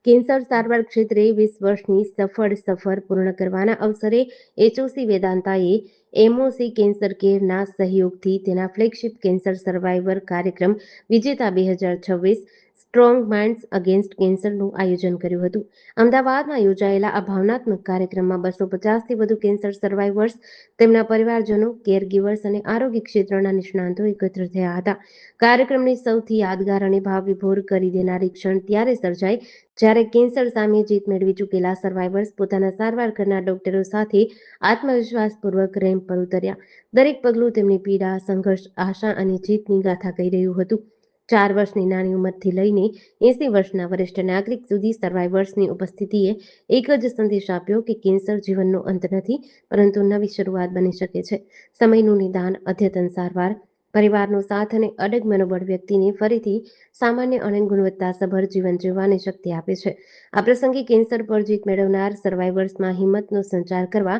Cancer સારવાર ક્ષેત્રે 20 વર્ષની સફળ સફર પૂર્ણ કરવાના અવસરે એચઓસી વેદાંતાએ એમઓસી કેન્સર કેરના સહયોગથી તેના ફ્લેગશિપ કેન્સર સર્વાઈવર કાર્યક્રમ વિજેતા 2026 સ્ટ્રોંગ માઇન્ડ્સ અગેન્સ્ટ કેન્સરનું આયોજન કર્યું હતું. અમદાવાદમાં યોજાયેલા આ ભાવનાત્મક કાર્યક્રમમાં 250થી વધુ કેન્સર સર્વાઈવર્સ, તેમના પરિવારજનો, કેરગીવર્સ અને આરોગ્ય ક્ષેત્રના નિષ્ણાતો એકત્ર થયા હતા. કાર્યક્રમની સૌથી યાદગાર અને ભાવવિભોર કરી દેનારી ક્ષણ ત્યારે સર્જાઈ જ્યારે કેન્સર સામે જીત મેળવી ચૂકેલા સર્વાઈવર્સ પોતાના સારવાર કરનાર ડોક્ટરો સાથે આત્મવિશ્વાસપૂર્વક રેમ્પ પર ઉતર્યા. દરેક પગલું તેમની પીડા, સંઘર્ષ, આશા અને જીતની ગાથા કહી રહ્યું હતું. 4 વર્ષની નાની ઉંમરથી લઈને 80 વર્ષના વરિષ્ઠ નાગરિક સુધી સર્વાઈવર્સની ઉપસ્થિતિએ એક જ સંદેશ આપ્યો કે કેન્સર જીવનનો અંત નથી, પરંતુ નવી શરૂઆત બની શકે છે. સમયનું નિદાન, અદ્યતન સારવાર, પરિવારનો સાથ અને અડગ મનોબળ વ્યક્તિને ફરીથી સામાન્ય અને ગુણવત્તાસભર જીવન જીવવાની શક્તિ આપે છે. આ પ્રસંગે કેન્સર પર જીત મેળવનાર સર્વાઈવર્સમાં હિંમતનો સંચાર કરવા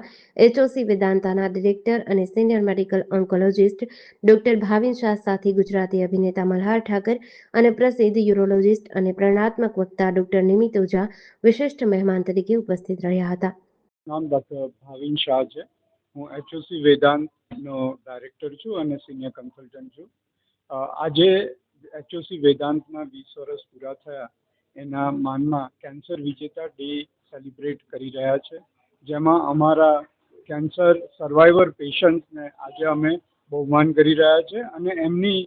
એચઓસી વેદાંતાના ડિરેક્ટર અને senior medical oncologist doctor Bhavin Shah સાથે ગુજરાતી અભિનેતા મલ્હાર ઠાકર અને પ્રસિદ્ધ યુરોલોજિસ્ટ અને પ્રેરણાત્મક વક્તા ડોક્ટર નિમિત ઓઝા વિશિષ્ટ મહેમાન તરીકે ઉપસ્થિત રહ્યા હતા. નામ ડૉક્ટર ભાવિન શાહ છે. હું એચઓસી વેદાંતનો ડાયરેક્ટર છું અને સિનિયર કન્સલ્ટન્ટ છું. આજે એચઓસી વેદાંતના 20 વર્ષ પૂરા થયા એના માનમાં કેન્સર વિજેતા ડે સેલિબ્રેટ કરી રહ્યા છે, જેમાં અમારા કેન્સર સર્વાઈવર પેશન્ટને આજે અમે બહુમાન કરી રહ્યા છે અને એમની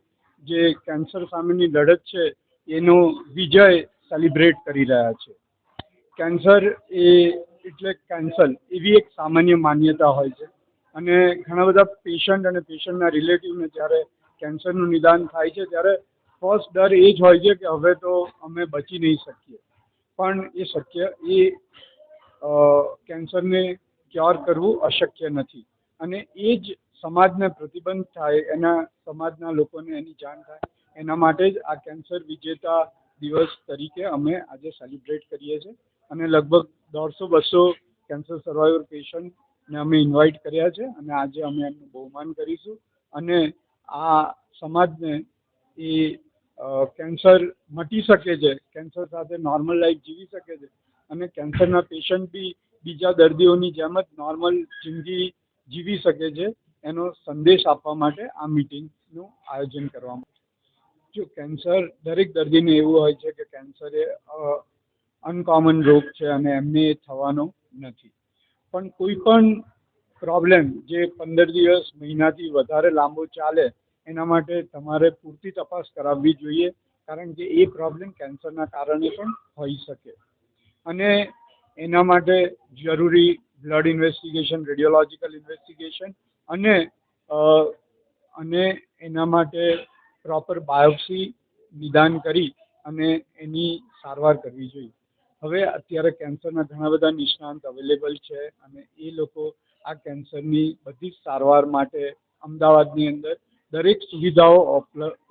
જે કેન્સર સામેની લડત છે એનો વિજય સેલિબ્રેટ કરી રહ્યા છે. કેન્સર એટલે કેન્સર એવી એક સામાન્ય માન્યતા હોય છે અને ઘણા બધા પેશન્ટ અને પેશન્ટના રિલેટિવને જ્યારે કેન્સરનું નિદાન થાય છે ત્યારે ફર્સ્ટ ડર એ જ હોય છે કે હવે તો અમે બચી નહીં શકીએ, પણ એ કેન્સરને ક્યોર કરવું અશક્ય નથી અને એ જ સમાજને પ્રતિબંધ થાય, એના સમાજના લોકોને એની જાણ થાય, એના માટે જ આ કેન્સર વિજેતા દિવસ તરીકે અમે આજે સેલિબ્રેટ કરીએ છીએ અને લગભગ 150-200 કેન્સર સર્વાઈવર પેશન્ટને અમે ઇન્વાઇટ કર્યા છે અને આજે અમે એમનું બહુમાન કરીશું અને આ સમાજને એ કેન્સર મટી શકે છે, કેન્સર સાથે નોર્મલ લાઈફ જીવી શકે છે અને કેન્સરના પેશન્ટ બી બીજા દર્દીઓની જેમ જ નોર્મલ જિંદગી જીવી શકે છે, એનો સંદેશ આપવા માટે આ મિટિંગનું આયોજન કરવામાં આવ્યું. જો કેન્સર દરેક દર્દીને એવું હોય છે કે કેન્સર એ અનકોમન રોગ છે અને એમને એ થવાનો નથી, પણ કોઈ પણ પ્રોબ્લેમ જે 15 દિવસ, મહિનાથી વધારે લાંબો ચાલે એના માટે તમારે પૂરતી તપાસ કરાવવી જોઈએ, કારણ કે એ પ્રોબ્લેમ કેન્સરના કારણે પણ હોઈ શકે અને એના માટે જરૂરી બ્લડ ઇન્વેસ્ટિગેશન, રેડિયોલોજિકલ ઇન્વેસ્ટિગેશન અને એના માટે પ્રોપર બાયોપ્સી નિદાન કરી અને એની સારવાર કરવી જોઈએ. હવે અત્યારે કેન્સરના ઘણા બધા નિષ્ણાંત અવેલેબલ છે અને એ લોકો આ કેન્સરની બધી જ સારવાર માટે અમદાવાદની અંદર દરેક સુવિધાઓ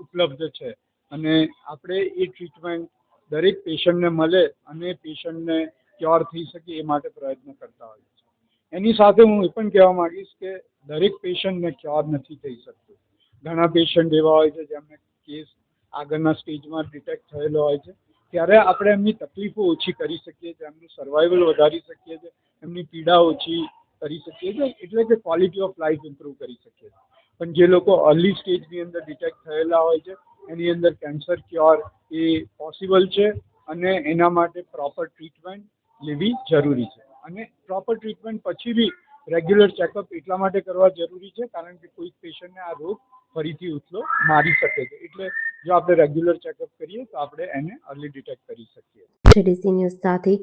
ઉપલબ્ધ છે અને આપણે એ ટ્રીટમેન્ટ દરેક પેશન્ટને મળે અને પેશન્ટને ક્યોર થઈ શકે એ માટે પ્રયત્ન કરતા હોઈએ છીએ. એની સાથે હું એ પણ કહેવા માગીશ કે દરેક પેશન્ટને ક્યોર નથી થઈ શકતું. ઘણા પેશન્ટ એવા હોય છે જેમને કેસ આગળના સ્ટેજમાં ડિટેક્ટ થયેલો હોય છે, ત્યારે આપણે એમની તકલીફો ઓછી કરી શકીએ છીએ, એમનું સર્વાઈવલ વધારી શકીએ છીએ, એમની પીડા ઓછી કરી શકીએ છીએ, એટલે કે ક્વોલિટી ઓફ લાઈફ ઇમ્પ્રૂવ કરી શકીએ છીએ. પણ જે લોકો અર્લી સ્ટેજની અંદર ડિટેક્ટ થયેલા હોય છે એની અંદર કેન્સર ક્યોર એ પોસિબલ છે અને એના માટે પ્રોપર ટ્રીટમેન્ટ લેવી જરૂરી છે અને પ્રોપર ટ્રીટમેન્ટ પછી બી રેગ્યુલર ચેકઅપ એટલા માટે કરવા જરૂરી છે કારણ કે કોઈ પેશન્ટને આ રોગ ફરીથી ઉથલો મારી શકે છે, એટલે જો આપણે રેગ્યુલર ચેકઅપ કરીએ તો આપણે એને અર્લી ડિટેક્ટ કરી શકીએ. જેડીસી ન્યૂઝ સાથે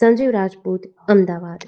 સંજીવ રાજપૂત, અમદાવાદ.